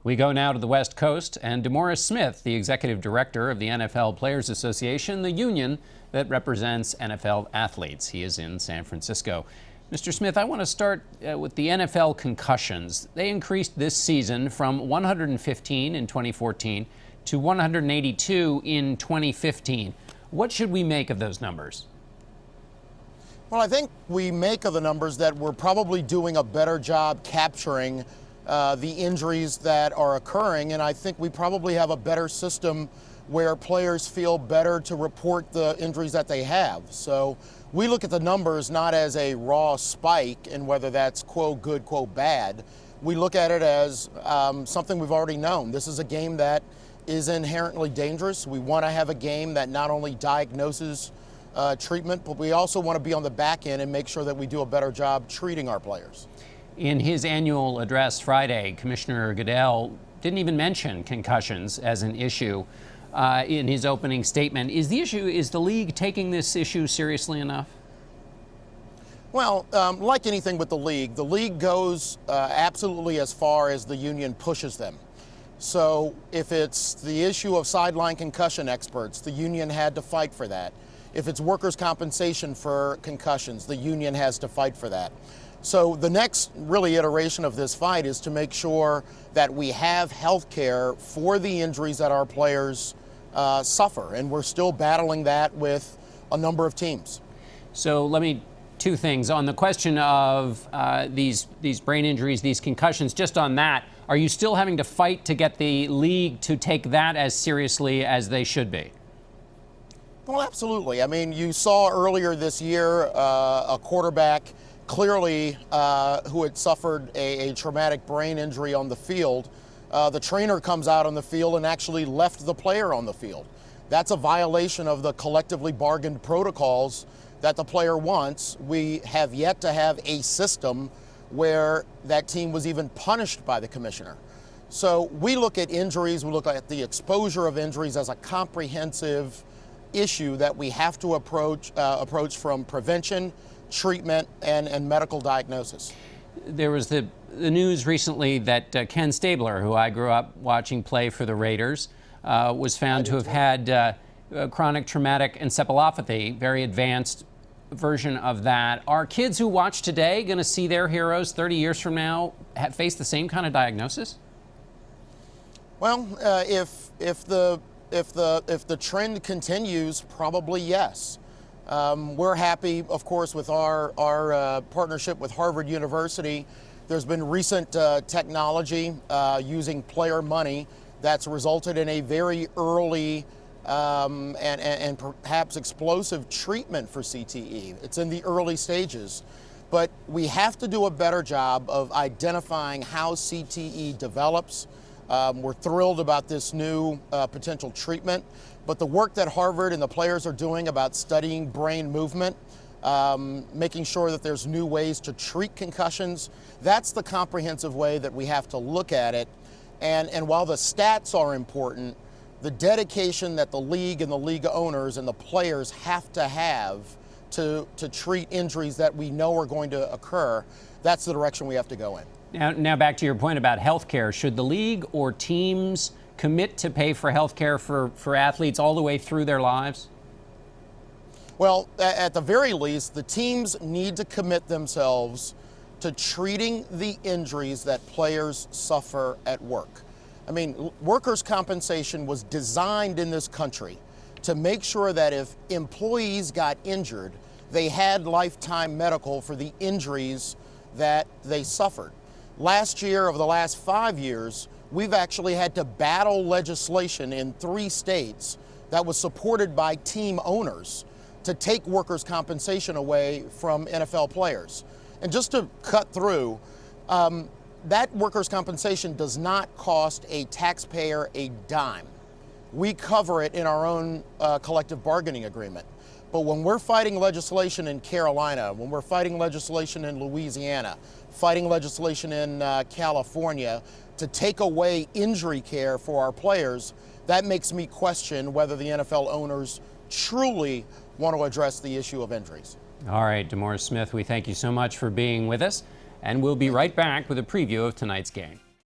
We go now to the West Coast, and DeMaurice Smith, the executive director of the NFL Players Association, the union that represents NFL athletes. He is in San Francisco. Mr. Smith, I want to start with the NFL concussions. They increased this season from 115 in 2014 to 182 in 2015. What should we make of those numbers? Well, I think we make of the numbers that we're probably doing a better job capturing the injuries that are occurring, and I think we probably have a better system where players feel better to report the injuries that they have. So we look at the numbers not as a raw spike and whether that's quote good, quote bad. We look at it as something we've already known. This is a game that is inherently dangerous. We want to have a game that not only diagnoses treatment, but we also want to be on the back end and make sure that we do a better job treating our players. In his annual address Friday, Commissioner Goodell didn't even mention concussions as an issue in his opening statement. Is the league taking this issue seriously enough? Well, like anything with the league goes absolutely as far as the union pushes them. So if it's the issue of sideline concussion experts, the union had to fight for that. If it's workers' compensation for concussions, the union has to fight for that. So the next really iteration of this fight is to make sure that we have health care for the injuries that our players suffer. And we're still battling that with a number of teams. So two things. On the question of these brain injuries, these concussions, just on that, are you still having to fight to get the league to take that as seriously as they should be? Well, absolutely. I mean, you saw earlier this year a quarterback clearly who had suffered a traumatic brain injury on the field. The trainer comes out on the field and actually left the player on the field. That's a violation of the collectively bargained protocols that the player wants. We have yet to have a system where that team was even punished by the commissioner. So we look at injuries, we look at the exposure of injuries as a comprehensive issue that we have to approach from prevention, treatment, and medical diagnosis. There was the news recently that Ken Stabler, who I grew up watching play for the Raiders, was found to have had chronic traumatic encephalopathy, very advanced version of that. Are kids who watch today going to see their heroes 30 years from now face the same kind of diagnosis? Well, if the trend continues, probably yes. We're happy, of course, with our partnership with Harvard University. There's been recent technology using player money that's resulted in a very early and perhaps explosive treatment for CTE. It's in the early stages, but we have to do a better job of identifying how CTE develops. We're thrilled about this new potential treatment, but the work that Harvard and the players are doing about studying brain movement, making sure that there's new ways to treat concussions, that's the comprehensive way that we have to look at it. And while the stats are important, the dedication that the league and the league owners and the players have to treat injuries that we know are going to occur, that's the direction we have to go in. Now back to your point about health care. Should the league or teams commit to pay for health care for athletes all the way through their lives? Well, at the very least, the teams need to commit themselves to treating the injuries that players suffer at work. I mean, workers' compensation was designed in this country to make sure that if employees got injured, they had lifetime medical for the injuries that they suffered. Last year, over the last 5 years, we've actually had to battle legislation in 3 states that was supported by team owners to take workers' compensation away from NFL players. And just to cut through, that workers' compensation does not cost a taxpayer a dime. We cover it in our own collective bargaining agreement. But when we're fighting legislation in Carolina, when we're fighting legislation in Louisiana, fighting legislation in California to take away injury care for our players, that makes me question whether the NFL owners truly want to address the issue of injuries. All right, DeMaurice Smith, we thank you so much for being with us, and we'll be right back with a preview of tonight's game.